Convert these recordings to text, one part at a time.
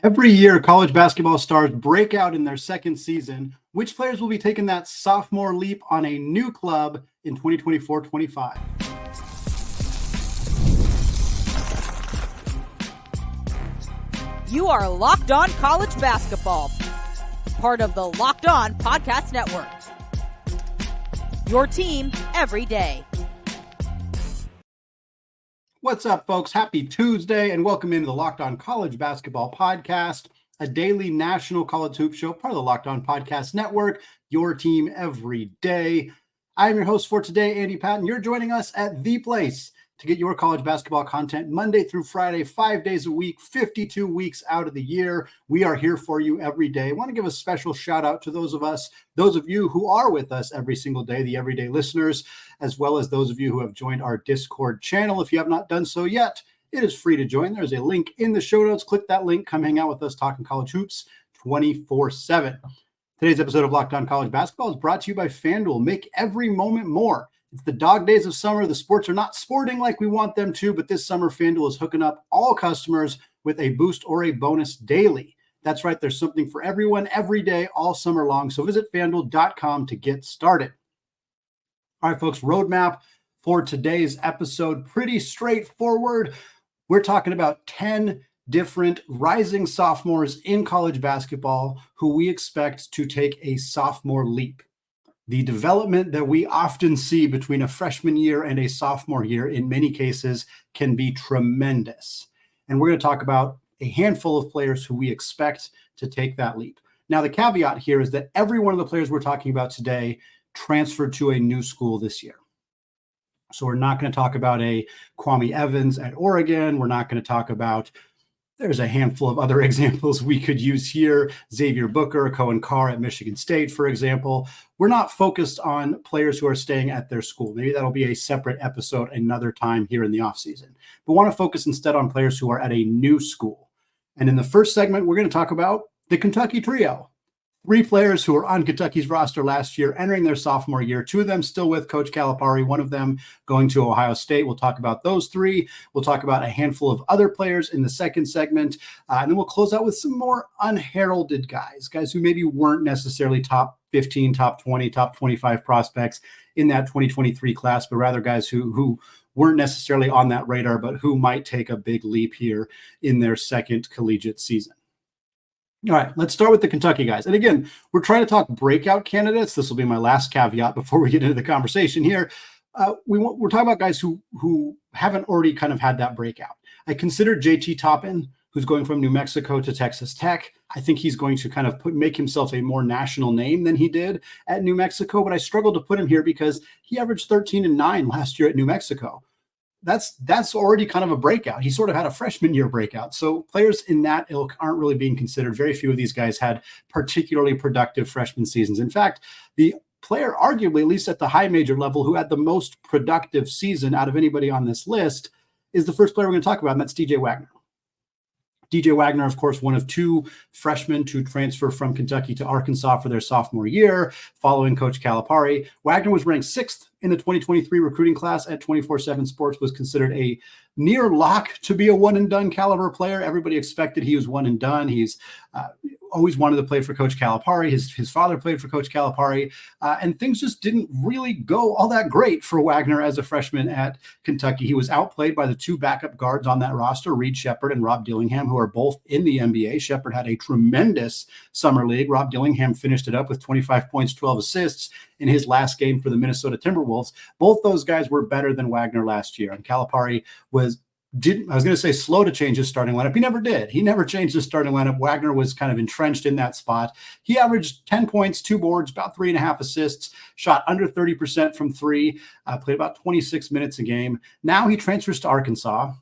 Every year, college basketball stars break out in their second season. Which players will be taking that sophomore leap on a new club in 2024-25? You are Locked On College Basketball, part of the Locked On Podcast Network. Your team every day. What's up, folks? Happy Tuesday, and welcome into the Locked On College Basketball Podcast, a daily national college hoop show, part of the Locked On Podcast Network, your team every day. I'm your host for today, Andy Patton. You're joining us at the place to get your college basketball content Monday through Friday, 5 days a week, 52 weeks out of the year. We are here for you every day. I want to give a special shout out to those of you who are with us every single day, the everyday listeners, as well as those of you who have joined our Discord channel. If you have not done so yet, it is free to join. There's a link in the show notes. Click that link. Come hang out with us talking college hoops 24/7. Today's episode of Locked On College Basketball is brought to you by FanDuel. Make every moment more. It's the dog days of summer. The sports are not sporting like we want them to, but this summer, FanDuel is hooking up all customers with a boost or a bonus daily. That's right. There's something for everyone every day, all summer long. So visit FanDuel.com to get started. All right, folks, roadmap for today's episode, pretty straightforward. We're talking about 10 different rising sophomores in college basketball who we expect to take a sophomore leap. The development that we often see between a freshman year and a sophomore year in many cases can be tremendous. And we're going to talk about a handful of players who we expect to take that leap. Now, the caveat here is that every one of the players we're talking about today transferred to a new school this year. So we're not going to talk about a Kwame Evans at Oregon. We're not going to talk about, there's a handful of other examples we could use here. Xavier Booker, Cohen Carr at Michigan State, for example. We're not focused on players who are staying at their school. Maybe that'll be a separate episode another time here in the offseason. But want to focus instead on players who are at a new school. And in the first segment, we're going to talk about the Kentucky trio. 3 players who were on Kentucky's roster last year, entering their sophomore year. 2 of them still with Coach Calipari, one of them going to Ohio State. We'll talk about those 3. We'll talk about a handful of other players in the second segment. And then we'll close out with some more unheralded guys who maybe weren't necessarily top 15, top 20, top 25 prospects in that 2023 class, but rather guys who weren't necessarily on that radar, but who might take a big leap here in their second collegiate season. All right, let's start with the Kentucky guys. And again, we're trying to talk breakout candidates. This will be my last caveat before we get into the conversation here. We're talking about guys who haven't already kind of had that breakout. I consider JT Toppin, who's going from New Mexico to Texas Tech. I think he's going to kind of make himself a more national name than he did at New Mexico, but I struggled to put him here because he averaged 13-9 last year at New Mexico. That's already kind of a breakout. He sort of had a freshman year breakout. So players in that ilk aren't really being considered. Very few of these guys had particularly productive freshman seasons. In fact, the player arguably, at least at the high major level, who had the most productive season out of anybody on this list is the first player we're going to talk about, and that's DJ Wagner. DJ Wagner, of course, one of 2 freshmen to transfer from Kentucky to Arkansas for their sophomore year, following Coach Calipari. Wagner was ranked 6th in the 2023 recruiting class at 24/7 Sports, was considered a near lock to be a one-and-done caliber player. Everybody expected he was one and done. He's always wanted to play for Coach Calipari. His father played for Coach Calipari, and things just didn't really go all that great for Wagner as a freshman at Kentucky. He was outplayed by the 2 backup guards on that roster, Reed Sheppard and Rob Dillingham, who are both in the NBA. Sheppard had a tremendous summer league. Rob Dillingham finished it up with 25 points, 12 assists in his last game for the Minnesota Timberwolves. Both those guys were better than Wagner last year, and Calipari was slow to change his starting lineup. He never did. He never changed his starting lineup. Wagner was kind of entrenched in that spot. He averaged 10 points, 2 boards, about 3.5 assists, shot under 30% from 3, played about 26 minutes a game. Now he transfers to Arkansas,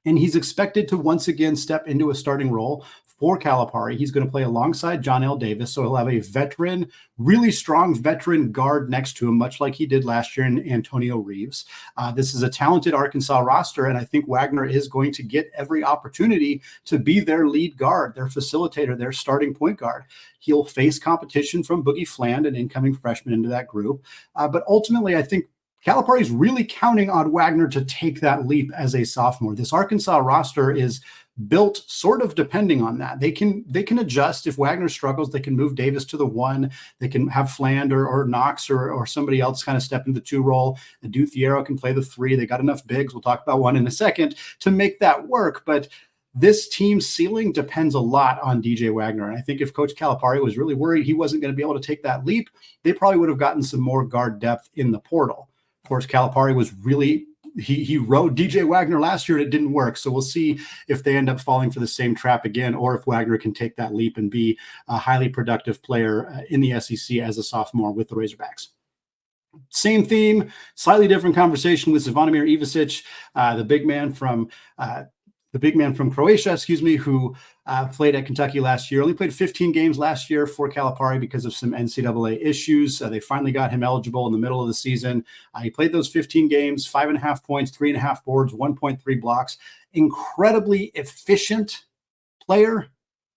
and he's expected to once again step into a starting role for Calipari. He's going to play alongside John L. Davis, so he'll have a veteran, really strong veteran guard next to him, much like he did last year in Antonio Reeves. This is a talented Arkansas roster, and I think Wagner is going to get every opportunity to be their lead guard, their facilitator, their starting point guard. He'll face competition from Boogie Fland, an incoming freshman into that group. But ultimately, I think Calipari's really counting on Wagner to take that leap as a sophomore. This Arkansas roster is built sort of depending on that. They can adjust. If Wagner struggles, they can move Davis to the 1. They can have Fland or Knox or somebody else kind of step into the 2 role. Adu Thiero can play the 3. They got enough bigs. We'll talk about one in a second to make that work. But this team's ceiling depends a lot on DJ Wagner. And I think if Coach Calipari was really worried he wasn't going to be able to take that leap, they probably would have gotten some more guard depth in the portal. Of course, Calipari was really he rode DJ Wagner last year and it didn't work. So we'll see if they end up falling for the same trap again, or if Wagner can take that leap and be a highly productive player in the SEC as a sophomore with the Razorbacks. Same theme, slightly different conversation with Zvonimir Ivisic, the big man from Croatia, who played at Kentucky last year. Only played 15 games last year for Calipari because of some NCAA issues. They finally got him eligible in the middle of the season. He played those 15 games, 5.5 points, 3.5 boards, 1.3 blocks. Incredibly efficient player.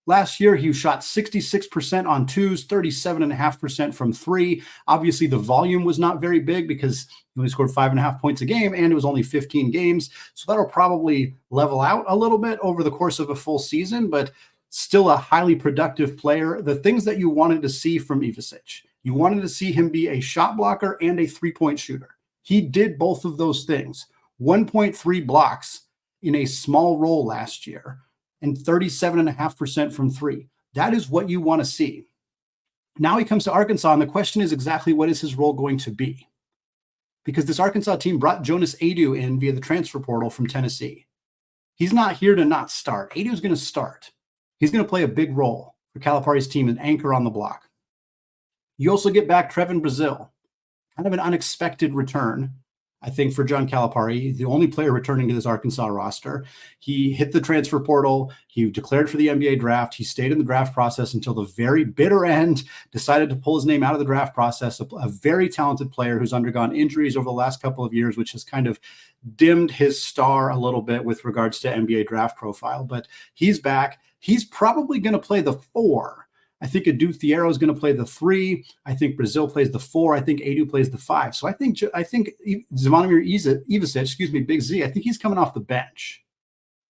Last year, he shot 66% on 2s, 37.5% from 3. Obviously, the volume was not very big because he only scored 5.5 points a game, and it was only 15 games. So that'll probably level out a little bit over the course of a full season, but still a highly productive player. The things that you wanted to see from Ivisic, you wanted to see him be a shot blocker and a 3-point shooter. He did both of those things. 1.3 blocks in a small role last year, and 37.5% from 3. That is what you want to see. Now he comes to Arkansas, and the question is exactly what is his role going to be? Because this Arkansas team brought Jonas Adu in via the transfer portal from Tennessee. He's not here to not start. Adu's going to start. He's going to play a big role for Calipari's team, an anchor on the block. You also get back Trevin Brazil, kind of an unexpected return, I think, for John Calipari, the only player returning to this Arkansas roster. He hit the transfer portal. He declared for the NBA draft. He stayed in the draft process until the very bitter end, decided to pull his name out of the draft process. A very talented player who's undergone injuries over the last couple of years, which has kind of dimmed his star a little bit with regards to NBA draft profile. But he's back. He's probably going to play the 4. I think Adu Thiero is going to play the 3. I think Brazil plays the 4. I think Adu plays the 5. So I think Zvonimir Ivisic, Big Z, I think he's coming off the bench.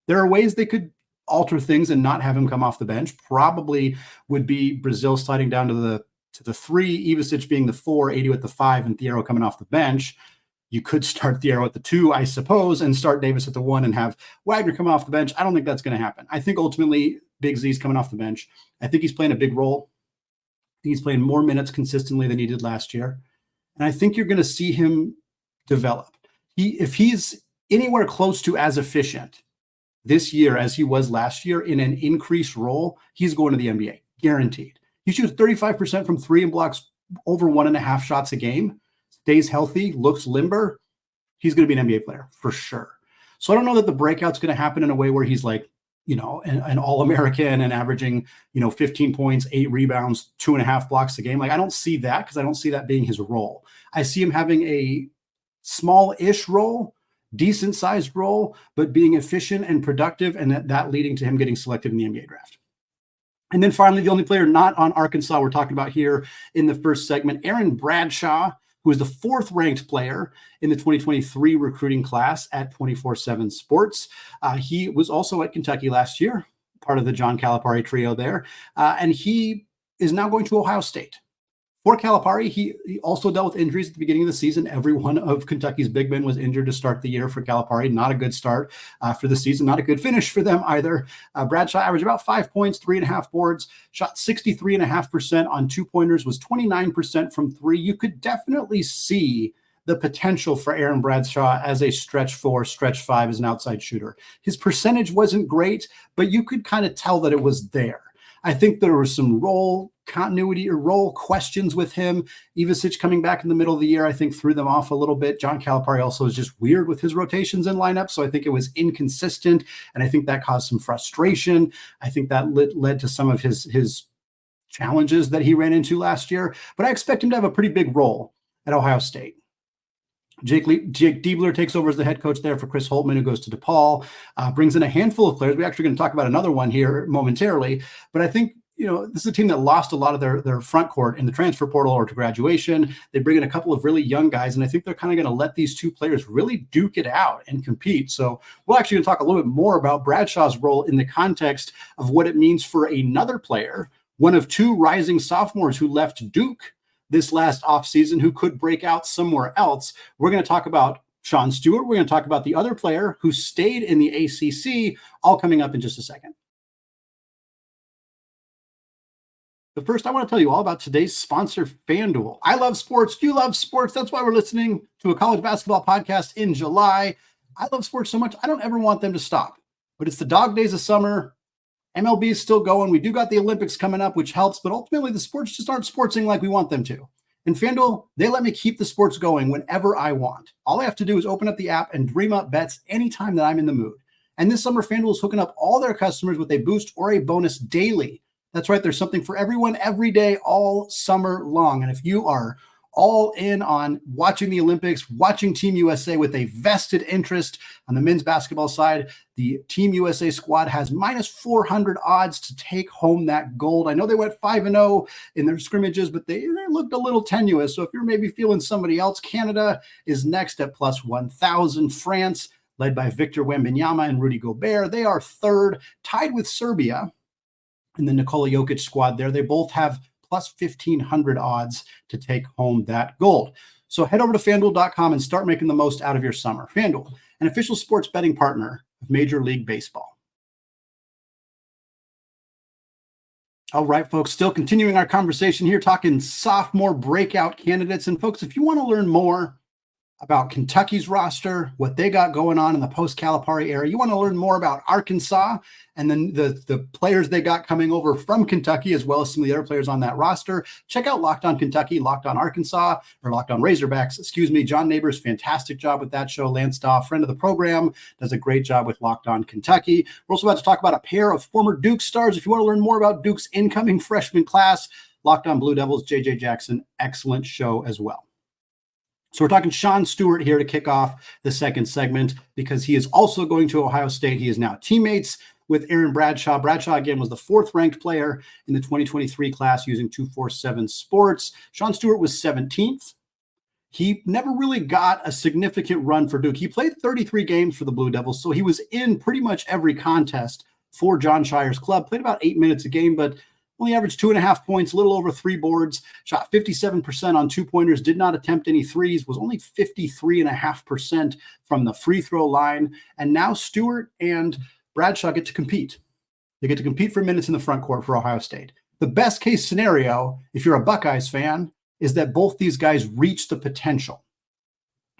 There are ways they could alter things and not have him come off the bench. Probably would be Brazil sliding down to the 3, Ivisic being the 4, Adu at the 5, and Thiero coming off the bench. You could start Thiero at the 2, I suppose, and start Davis at the 1 and have Wagner come off the bench. I don't think that's going to happen. I think ultimately Big Z's coming off the bench. I think he's playing a big role. I think he's playing more minutes consistently than he did last year. And I think you're going to see him develop. If he's anywhere close to as efficient this year as he was last year in an increased role, he's going to the NBA, guaranteed. He shoots 35% from 3 and blocks over 1.5 shots a game, stays healthy, looks limber. He's going to be an NBA player for sure. So I don't know that the breakout's going to happen in a way where he's like, an All-American and averaging, 15 points, 8 rebounds, 2.5 blocks a game. Like, I don't see that because I don't see that being his role. I see him having a small-ish role, decent-sized role, but being efficient and productive, and that leading to him getting selected in the NBA draft. And then finally, the only player not on Arkansas we're talking about here in the first segment, Aaron Bradshaw, who is the 4th ranked player in the 2023 recruiting class at 24/7 Sports. He was also at Kentucky last year, part of the John Calipari trio there. And he is now going to Ohio State. For Calipari, he also dealt with injuries at the beginning of the season. Every one of Kentucky's big men was injured to start the year for Calipari. Not a good start for the season. Not a good finish for them either. Bradshaw averaged about 5 points, 3.5 boards, shot 63.5% on 2-pointers, was 29% from 3. You could definitely see the potential for Aaron Bradshaw as a stretch 4, stretch 5 as an outside shooter. His percentage wasn't great, but you could kind of tell that it was there. I think there was some role continuity or role questions with him. Ivisic coming back in the middle of the year, I think, threw them off a little bit. John Calipari also was just weird with his rotations and lineups, so I think it was inconsistent, and I think that caused some frustration. I think that led to some of his challenges that he ran into last year, but I expect him to have a pretty big role at Ohio State. Jake Diebler takes over as the head coach there for Chris Holtmann, who goes to DePaul, brings in a handful of players. We're actually going to talk about another one here momentarily, but I think this is a team that lost a lot of their front court in the transfer portal or to graduation. They bring in a couple of really young guys, and I think they're kind of going to let these two players really duke it out and compete. So we're actually going to talk a little bit more about Bradshaw's role in the context of what it means for another player, one of two rising sophomores who left Duke this last offseason, who could break out somewhere else. We're going to talk about Sean Stewart. We're going to talk about the other player who stayed in the ACC, all coming up in just a second. But first, I want to tell you all about today's sponsor, FanDuel. I love sports. You love sports. That's why we're listening to a college basketball podcast in July. I love sports so much, I don't ever want them to stop. But it's the dog days of summer. MLB is still going. We do got the Olympics coming up, which helps. But ultimately, the sports just aren't sportsing like we want them to. And FanDuel, they let me keep the sports going whenever I want. All I have to do is open up the app and dream up bets anytime that I'm in the mood. And this summer, FanDuel is hooking up all their customers with a boost or a bonus daily. That's right. There's something for everyone every day, all summer long. And if you are all in on watching the Olympics, watching Team USA with a vested interest on the men's basketball side, the Team USA squad has minus 400 odds to take home that gold. I know they went 5-0 in their scrimmages, but they looked a little tenuous. So if you're maybe feeling somebody else, Canada is next at plus 1,000. France, led by Victor Wembanyama and Rudy Gobert, they are third, tied with Serbia and the Nikola Jokic squad there. They both have plus 1,500 odds to take home that gold. So head over to FanDuel.com and start making the most out of your summer. FanDuel, an official sports betting partner of Major League Baseball. All right, folks, still continuing our conversation here, talking sophomore breakout candidates. And folks, if you want to learn more about Kentucky's roster, what they got going on in the post-Calipari era, you want to learn more about Arkansas and then the players they got coming over from Kentucky, as well as some of the other players on that roster, check out Locked On Kentucky, Locked On Arkansas, or Locked On Razorbacks, John Neighbors, fantastic job with that show. Lance Daw, friend of the program, does a great job with Locked On Kentucky. We're also about to talk about a pair of former Duke stars. If you want to learn more about Duke's incoming freshman class, Locked On Blue Devils, JJ Jackson, excellent show as well. So we're talking Sean Stewart here to kick off the second segment because he is also going to Ohio State. He is now teammates with Aaron Bradshaw. Bradshaw, again, was the fourth-ranked player in the 2023 class using 247 Sports. Sean Stewart was 17th. He never really got a significant run for Duke. He played 33 games for the Blue Devils, so he was in pretty much every contest for John Shire's club. Played about 8 minutes a game, but only averaged 2.5 points, a little over 3 boards, shot 57% on 2-pointers, did not attempt any threes, was only 53.5% from the free throw line. And now Stewart and Bradshaw get to compete. They get to compete for minutes in the front court for Ohio State. The best case scenario, if you're a Buckeyes fan, is that both these guys reach the potential.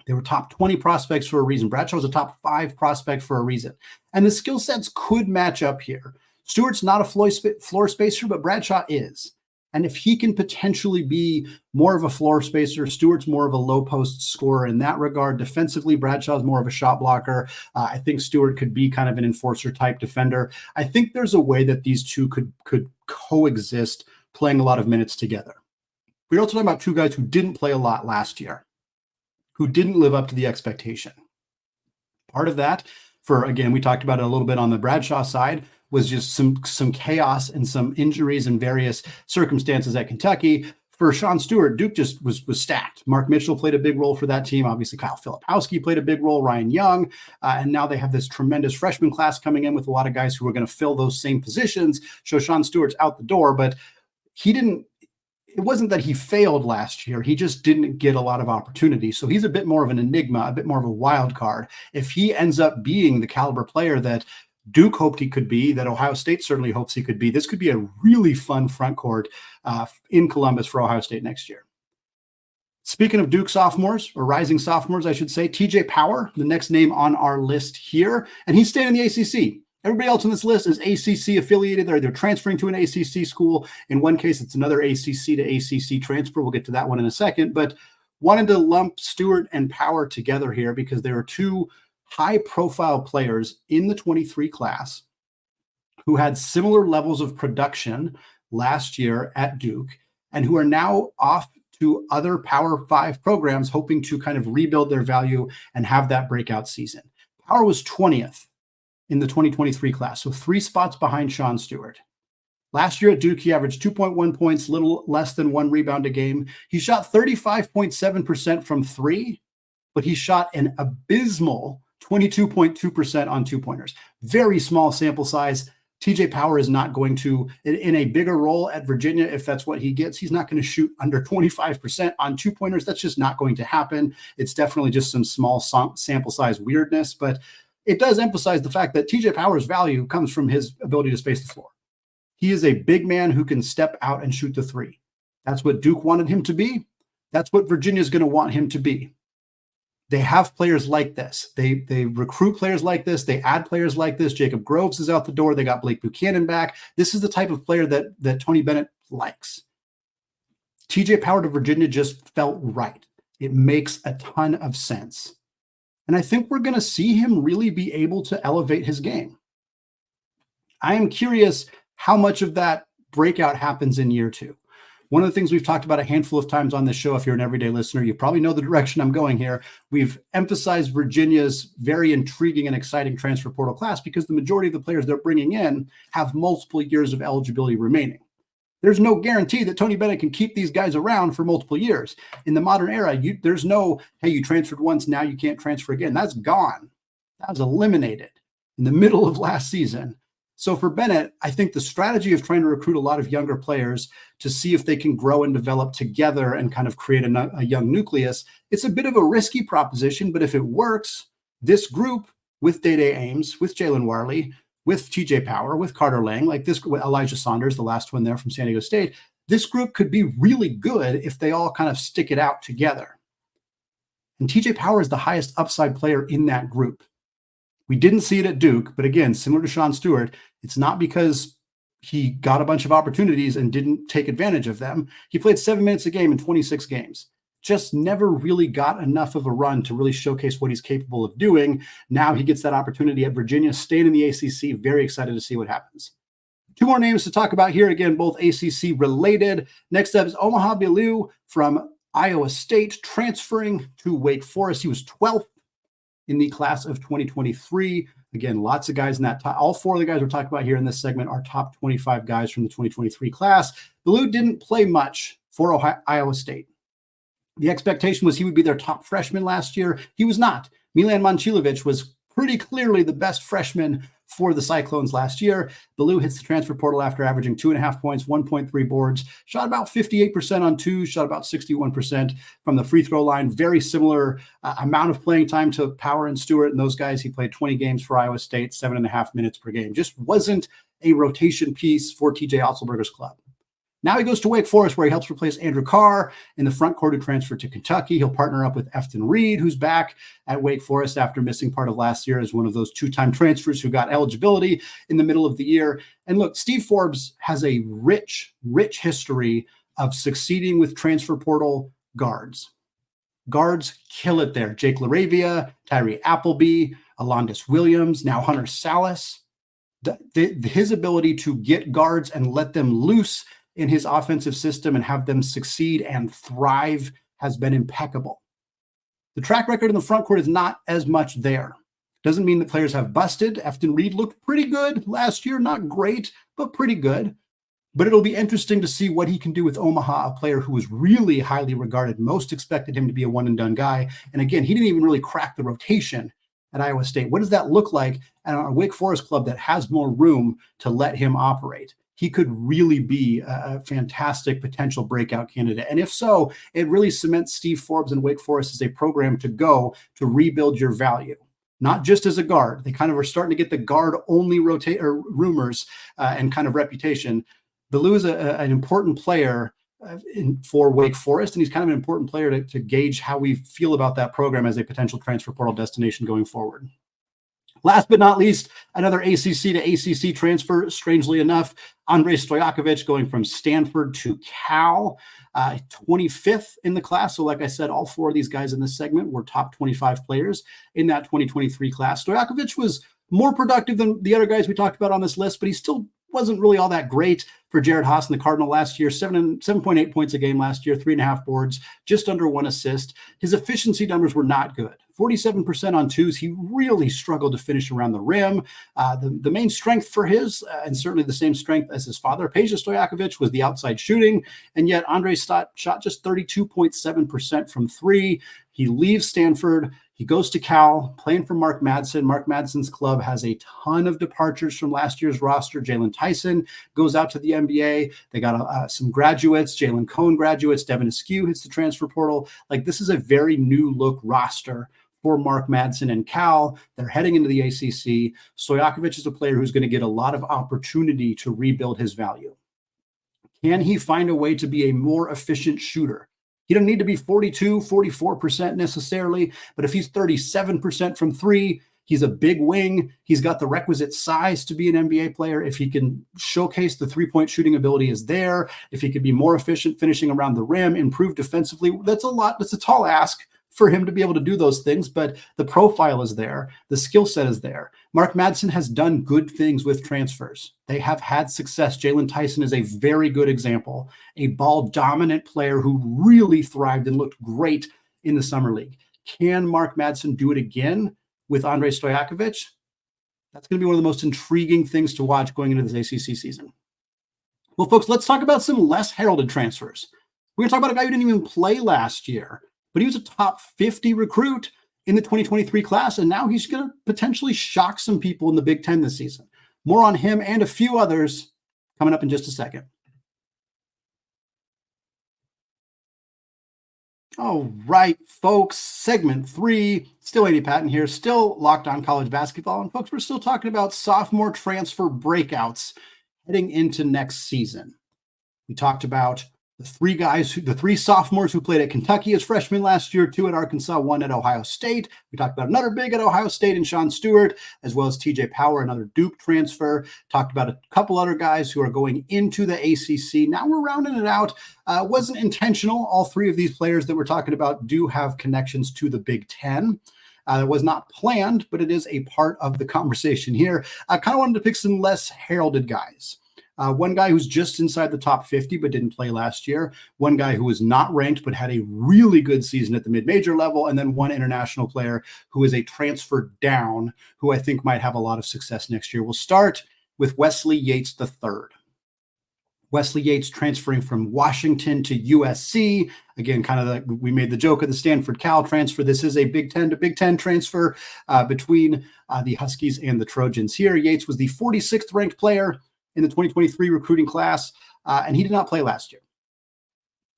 They were top 20 prospects for a reason. Bradshaw was a top 5 prospect for a reason. And the skill sets could match up here. Stewart's not a floor spacer, but Bradshaw is. And if he can potentially be more of a floor spacer, Stewart's more of a low post scorer in that regard. Defensively, Bradshaw's more of a shot blocker. I think Stewart could be kind of an enforcer type defender. I think there's a way that these two could coexist, playing a lot of minutes together. We're also talking about two guys who didn't play a lot last year, who didn't live up to the expectation. Part of that, again, we talked about it a little bit on the Bradshaw side, was just some chaos and some injuries and various circumstances at Kentucky. For Sean Stewart, Duke just was stacked. Mark Mitchell played a big role for that team. Obviously, Kyle Filipowski played a big role, Ryan Young. And now they have this tremendous freshman class coming in with a lot of guys who are going to fill those same positions. So Sean Stewart's out the door, but it wasn't that he failed last year. He just didn't get a lot of opportunity. So he's a bit more of an enigma, a bit more of a wild card. If he ends up being the caliber player that Duke hoped he could be, that Ohio State certainly hopes he could be, this could be a really fun front court in Columbus for Ohio State next year. Speaking of Duke sophomores, or rising sophomores, I should say, T.J. Power, the next name on our list here, and he's staying in the ACC. Everybody else on this list is ACC affiliated. They're transferring to an ACC school. In one case, it's another ACC to ACC transfer. We'll get to that one in a second, but wanted to lump Stewart and Power together here because there are two high-profile players in the 23 class who had similar levels of production last year at Duke and who are now off to other Power 5 programs hoping to kind of rebuild their value and have that breakout season. Power was 20th in the 2023 class, so 3 spots behind Sean Stewart. Last year at Duke, he averaged 2.1 points, little less than 1 rebound a game. He shot 35.7% from three, but he shot an abysmal 22.2% on two-pointers. Very small sample size. T.J. Power is not going to, in a bigger role at Virginia, if that's what he gets, he's not going to shoot under 25% on two-pointers. That's just not going to happen. It's definitely just some small sample size weirdness, but it does emphasize the fact that T.J. Power's value comes from his ability to space the floor. He is a big man who can step out and shoot the three. That's what Duke wanted him to be. That's what Virginia is going to want him to be. They have players like this. They recruit players like this. They add players like this. Jacob Groves is out the door. They got Blake Buchanan back. This is the type of player that Tony Bennett likes. TJ Power to Virginia just felt right. It makes a ton of sense. And I think we're going to see him really be able to elevate his game. I am curious how much of that breakout happens in year two. One of the things we've talked about a handful of times on this show, if you're an everyday listener, you probably know the direction I'm going here. We've emphasized Virginia's very intriguing and exciting transfer portal class because the majority of the players they're bringing in have multiple years of eligibility remaining. There's no guarantee that Tony Bennett can keep these guys around for multiple years. In the modern era, there's no, hey, you transferred once, now you can't transfer again. That's gone. That was eliminated in the middle of last season. So for Bennett, I think the strategy of trying to recruit a lot of younger players to see if they can grow and develop together and kind of create a young nucleus, it's a bit of a risky proposition, but if it works, this group with Day-Day Ames, with Jalen Warley, with T.J. Power, with Carter Lang, like this, with Elijah Saunders, the last one there from San Diego State, this group could be really good if they all kind of stick it out together. And T.J. Power is the highest upside player in that group. We didn't see it at Duke, but again, similar to Sean Stewart, it's not because he got a bunch of opportunities and didn't take advantage of them. He played 7 minutes a game in 26 games. Just never really got enough of a run to really showcase what he's capable of doing. Now he gets that opportunity at Virginia, staying in the ACC. Very excited to see what happens. Two more names to talk about here. Again, both ACC related. Next up is Omaha Biliew from Iowa State, transferring to Wake Forest. He was 12th in the class of 2023. Again, lots of guys in that top. All four of the guys we're talking about here in this segment are top 25 guys from the 2023 class. Biliew didn't play much for Iowa State. The expectation was he would be their top freshman last year. He was not. Milan Momcilovic was pretty clearly the best freshman for the Cyclones last year. Biliew hits the transfer portal after averaging 2.5 points, 1.3 boards, shot about 58% on twos, shot about 61% from the free throw line. Very similar amount of playing time to Power and Stewart and those guys. He played 20 games for Iowa State, 7.5 minutes per game. Just wasn't a rotation piece for TJ Otzelberger's club. Now he goes to Wake Forest, where he helps replace Andrew Carr in the front court who transferred to Kentucky. He'll partner up with Efton Reed, who's back at Wake Forest after missing part of last year as one of those two-time transfers who got eligibility in the middle of the year. And look, Steve Forbes has a rich history of succeeding with transfer portal guards. Guards kill it there. Jake LaRavia, Tyree Appleby, Alondis Williams, now Hunter Salas. His ability to get guards and let them loose in his offensive system and have them succeed and thrive has been impeccable. The track record in the front court is not as much there. Doesn't mean that players have busted. Efton Reed looked pretty good last year. Not great, but pretty good. But it'll be interesting to see what he can do with Omaha, a player who was really highly regarded. Most expected him to be a one-and-done guy. And again, he didn't even really crack the rotation at Iowa State. What does that look like at a Wake Forest club that has more room to let him operate? He could really be a fantastic potential breakout candidate. And if so, it really cements Steve Forbes and Wake Forest as a program to go to rebuild your value, not just as a guard. They kind of are starting to get the guard-only rumors and kind of reputation. Biliew is an important player for Wake Forest, and he's kind of an important player to gauge how we feel about that program as a potential transfer portal destination going forward. Last but not least, another ACC to ACC transfer, strangely enough, Andrej Stojakovic going from Stanford to Cal, 25th in the class. So like I said, all four of these guys in this segment were top 25 players in that 2023 class. Stojakovic was more productive than the other guys we talked about on this list, but he still wasn't really all that great for Jared Haas and the Cardinal last year. 7.8 points a game last year, 3.5 boards, just under 1 assist. His efficiency numbers were not good. 47% on twos. He really struggled to finish around the rim. The main strength for his, and certainly the same strength as his father, Peja Stojakovic, was the outside shooting. And yet Andre shot just 32.7% from three. He leaves Stanford. He goes to Cal, playing for Mark Madsen. Mark Madsen's club has a ton of departures from last year's roster. Jalen Tyson goes out to the NBA. They got some graduates. Jalen Cohn graduates. Devin Askew hits the transfer portal. Like, this is a very new look roster for Mark Madsen and Cal. They're heading into the ACC. Stojakovic is a player who's going to get a lot of opportunity to rebuild his value. Can he find a way to be a more efficient shooter? He doesn't need to be 42, 44% necessarily, but if he's 37% from three, he's a big wing. He's got the requisite size to be an NBA player. If he can showcase the three-point shooting ability is there, if he could be more efficient finishing around the rim, improve defensively, that's a tall ask for him to be able to do those things, but the profile is there. The skill set is there. Mark Madsen has done good things with transfers. They have had success. Jalen Tyson is a very good example, a ball-dominant player who really thrived and looked great in the Summer League. Can Mark Madsen do it again with Andre Stojakovic? That's going to be one of the most intriguing things to watch going into this ACC season. Well, folks, let's talk about some less heralded transfers. We're going to talk about a guy who didn't even play last year, but he was a top 50 recruit in the 2023 class, and now he's going to potentially shock some people in the Big Ten this season. More on him and a few others coming up in just a second. All right, folks, segment 3, still Andy Patton here, still locked on college basketball. And folks, we're still talking about sophomore transfer breakouts heading into next season. We talked about the three sophomores who played at Kentucky as freshmen last year, 2 at Arkansas, 1 at Ohio State. We talked about another big at Ohio State in Sean Stewart, as well as T.J. Power, another Duke transfer. Talked about a couple other guys who are going into the ACC. Now we're rounding it out. Wasn't intentional. All 3 of these players that we're talking about do have connections to the Big Ten. It was not planned, but it is a part of the conversation here. I kind of wanted to pick some less heralded guys. One guy who's just inside the top 50 but didn't play last year. One guy who was not ranked but had a really good season at the mid-major level. And then one international player who is a transfer down who I think might have a lot of success next year. We'll start with Wesley Yates III. Wesley Yates transferring from Washington to USC. Again, we made the joke of the Stanford-Cal transfer. This is a Big Ten to Big Ten transfer between the Huskies and the Trojans here. Yates was the 46th ranked player in the 2023 recruiting class, and he did not play last year.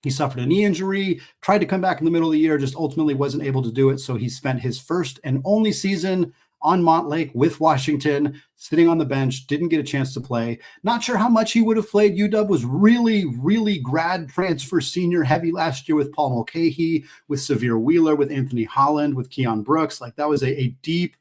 He suffered a knee injury, tried to come back in the middle of the year, just ultimately wasn't able to do it. So he spent his first and only season on Montlake with Washington, sitting on the bench, didn't get a chance to play. Not sure how much he would have played. UW was really, really grad transfer senior heavy last year with Paul Mulcahy, with Severe Wheeler, with Anthony Holland, with Keon Brooks. Like, that was a deep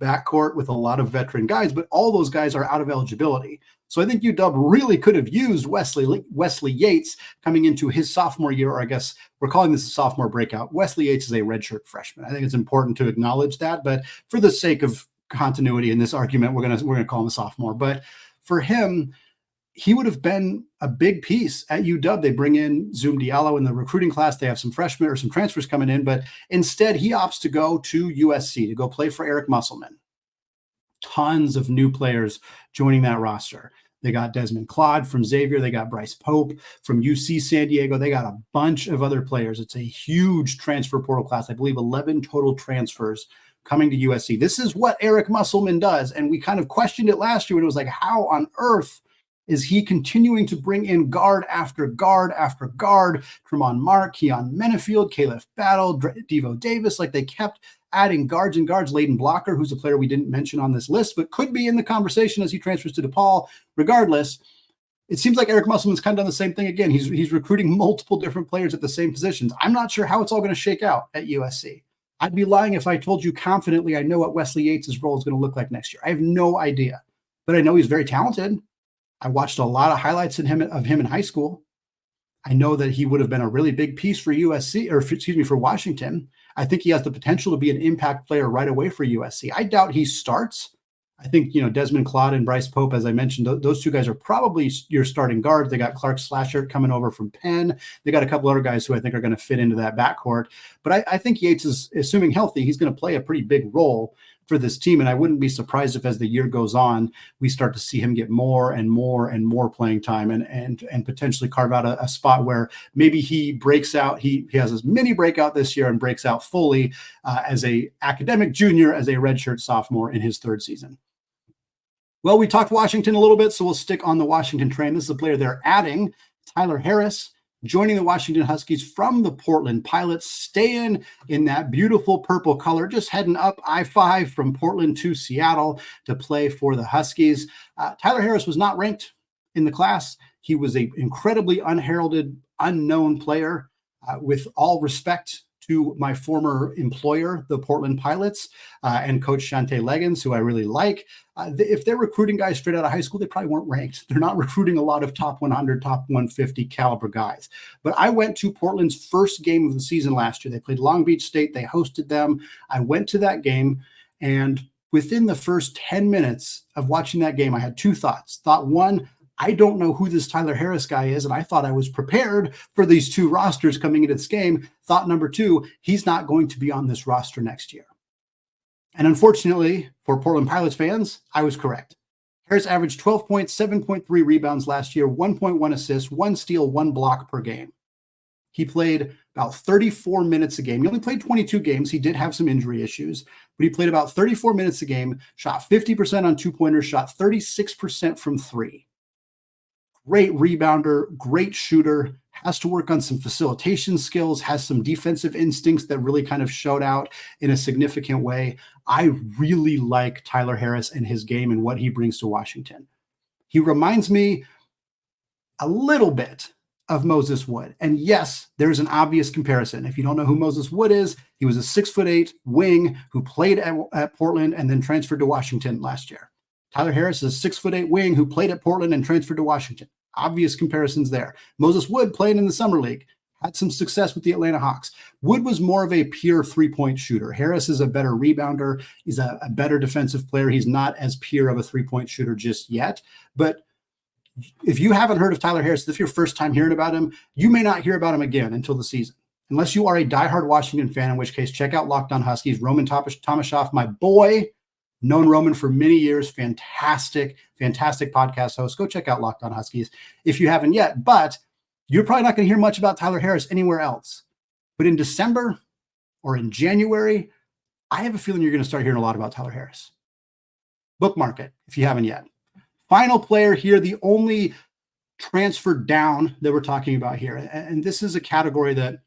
backcourt with a lot of veteran guys, but all those guys are out of eligibility. So I think UW really could have used Wesley Yates coming into his sophomore year, or I guess we're calling this a sophomore breakout. Wesley Yates is a redshirt freshman. I think it's important to acknowledge that, but for the sake of continuity in this argument, we're gonna call him a sophomore. But for him, he would have been a big piece at UW. They bring in Zoom Diallo in the recruiting class. They have some freshmen or some transfers coming in, but instead he opts to go to USC to go play for Eric Musselman. Tons of new players joining that roster. They got Desmond Claude from Xavier. They got Bryce Pope from UC San Diego. They got a bunch of other players. It's a huge transfer portal class. I believe 11 total transfers coming to USC. This is what Eric Musselman does. And we kind of questioned it last year when it was like, how on earth is he continuing to bring in guard after guard after guard? Tremont Mark, Keon Menefield, Caleb Battle, Devo Davis. Like, they kept adding guards and guards. Layden Blocker, who's a player we didn't mention on this list, but could be in the conversation as he transfers to DePaul. Regardless, it seems like Eric Musselman's kind of done the same thing again. He's recruiting multiple different players at the same positions. I'm not sure how it's all going to shake out at USC. I'd be lying if I told you confidently I know what Wesley Yates' role is going to look like next year. I have no idea, but I know he's very talented. I watched a lot of highlights of him in high school. I know that he would have been a really big piece for for Washington. I think he has the potential to be an impact player right away for USC. I doubt he starts. I think, Desmond Claude and Bryce Pope, as I mentioned, those two guys are probably your starting guards. They got Clark Slashert coming over from Penn. They got a couple other guys who I think are going to fit into that backcourt. But I think Yates is, assuming healthy, he's going to play a pretty big role for this team. And I wouldn't be surprised if as the year goes on, we start to see him get more and more and more playing time and potentially carve out a spot where maybe he breaks out. He has his mini breakout this year and breaks out fully as a academic junior, as a redshirt sophomore in his third season. Well, we talked Washington a little bit, so we'll stick on the Washington train. This is a player they're adding, Tyler Harris, joining the Washington Huskies from the Portland Pilots, staying in that beautiful purple color, just heading up I-5 from Portland to Seattle to play for the Huskies. Tyler Harris was not ranked in the class. He was an incredibly unheralded, unknown player. With all respect to my former employer, the Portland Pilots, and Coach Shante Leggins, who I really like. If they're recruiting guys straight out of high school, they probably weren't ranked. They're not recruiting a lot of top 100, top 150 caliber guys. But I went to Portland's first game of the season last year. They played Long Beach State. They hosted them. I went to that game, and within the first 10 minutes of watching that game, I had two thoughts. Thought one, I don't know who this Tyler Harris guy is, and I thought I was prepared for these two rosters coming into this game. Thought number two, he's not going to be on this roster next year. And unfortunately, for Portland Pilots fans, I was correct. Harris averaged 12 points, 7.3 rebounds last year, 1.1 assists, 1 steal, 1 block per game. He played about 34 minutes a game. He only played 22 games. He did have some injury issues, but he played about 34 minutes a game, shot 50% on two-pointers, shot 36% from three. Great rebounder, great shooter, has to work on some facilitation skills, has some defensive instincts that really kind of showed out in a significant way. I really like Tyler Harris and his game and what he brings to Washington. He reminds me a little bit of Moses Wood. And yes, there's an obvious comparison. If you don't know who Moses Wood is, he was a 6'8" wing who played at Portland and then transferred to Washington last year. Tyler Harris is a 6'8" wing who played at Portland and transferred to Washington. Obvious comparisons there. Moses Wood playing in the summer league, had some success with the Atlanta Hawks. Wood was more of a pure three-point shooter. Harris is a better rebounder. He's a better defensive player. He's not as pure of a three-point shooter just yet. But if you haven't heard of Tyler Harris, this is your first time hearing about him, you may not hear about him again until the season. Unless you are a diehard Washington fan, in which case check out Locked On Huskies. Roman Tomashoff, my boy, known Roman for many years, fantastic podcast host. Go check out Locked On Huskies if you haven't yet. But you're probably not going to hear much about Tyler Harris anywhere else. But in December or in January, I have a feeling you're going to start hearing a lot about Tyler Harris. Bookmark it if you haven't yet. Final player here, the only transfer down that we're talking about here. And this is a category that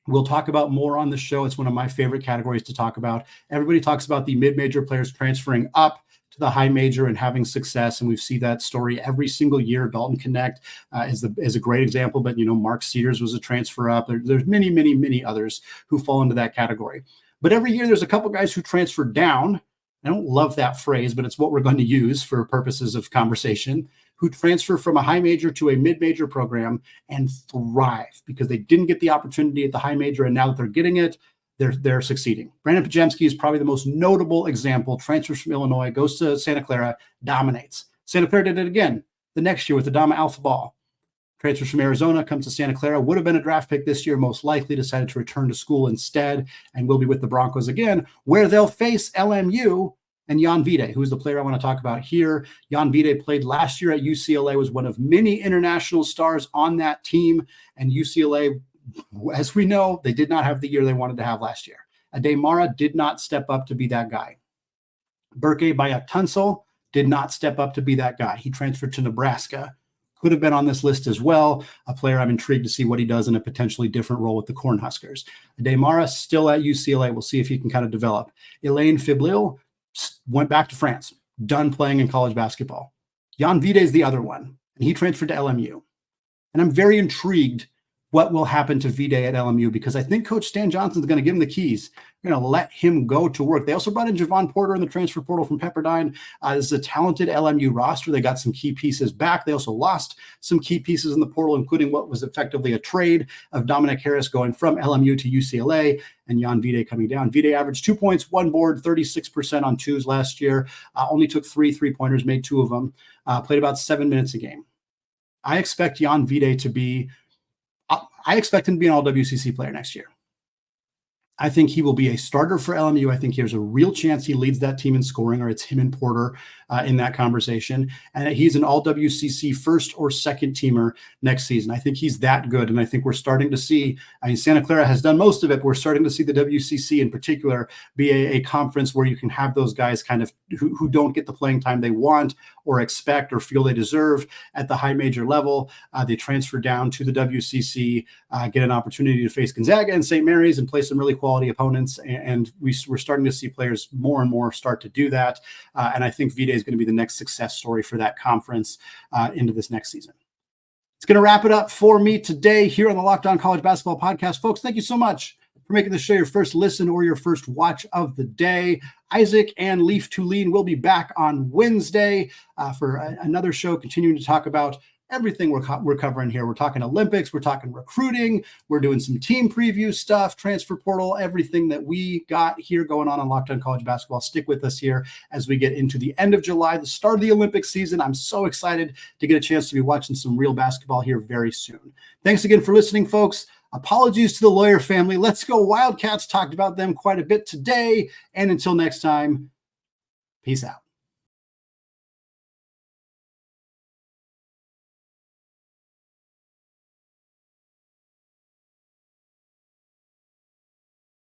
we'll talk about more on the show. It's one of my favorite categories to talk about. Everybody talks about the mid-major players transferring up to the high major and having success. And we've seen that story every single year. Dalton Connect is a great example, but Mark Sears was a transfer up. There's many others who fall into that category. But every year there's a couple guys who transfer down. I don't love that phrase, but it's what we're going to use for purposes of conversation, who transfer from a high major to a mid-major program and thrive because they didn't get the opportunity at the high major, and now that they're getting it, they're succeeding. Brandon Pajemski is probably the most notable example. Transfers from Illinois, goes to Santa Clara, dominates. Santa Clara did it again the next year with Adama Alpha Ball. Transfers from Arizona, comes to Santa Clara, would have been a draft pick this year, most likely decided to return to school instead, and will be with the Broncos again, where they'll face LMU and Jan Vide, who is the player I want to talk about here. Jan Vide played last year at UCLA, was one of many international stars on that team, and UCLA, as we know, they did not have the year they wanted to have last year. Ademara did not step up to be that guy. Berke Bayak-Tunsil did not step up to be that guy. He transferred to Nebraska. Could have been on this list as well. A player I'm intrigued to see what he does in a potentially different role with the Cornhuskers. Ademara still at UCLA. We'll see if he can kind of develop. Elaine Fiblil went back to France, done playing in college basketball. Jan Vide is the other one, and he transferred to LMU. And I'm very intrigued what will happen to Vide at LMU, because I think Coach Stan Johnson's going to give him the keys. They're going to let him go to work. They also brought in Javon Porter in the transfer portal from Pepperdine. This is a talented LMU roster. They got some key pieces back. They also lost some key pieces in the portal, including what was effectively a trade of Dominic Harris going from LMU to UCLA and Jan Vide coming down. Vide averaged 2 points, 1 board, 36% on twos last year. Only took 3 3-pointers, made 2 of them. Played about 7 minutes a game. I expect Jan Vide to be I expect him to be an all-WCC player next year. I think he will be a starter for LMU. I think there's a real chance he leads that team in scoring, or it's him and Porter in that conversation. And he's an all-WCC first or second teamer next season. I think he's that good. And I think we're starting to see, Santa Clara has done most of it. We're starting to see the WCC in particular be a conference where you can have those guys kind of who don't get the playing time they want or expect or feel they deserve at the high major level. They transfer down to the WCC, get an opportunity to face Gonzaga and St. Mary's and play some really quality opponents. And we're starting to see players more and more start to do that. And I think Vide is going to be the next success story for that conference into this next season. It's going to wrap it up for me today here on the Locked On College Basketball Podcast. Folks, thank you so much for making this show your first listen or your first watch of the day. Isaac and Leaf Tulane will be back on Wednesday for another show, continuing to talk about everything we're covering here. We're talking Olympics, we're talking recruiting, we're doing some team preview stuff, transfer portal, everything that we got here going on Locked On College Basketball. Stick with us here as we get into the end of July, the start of the Olympic season. I'm so excited to get a chance to be watching some real basketball here very soon. Thanks again for listening, folks. Apologies to the Lawyer family. Let's go Wildcats. Talked about them quite a bit today. And until next time, peace out.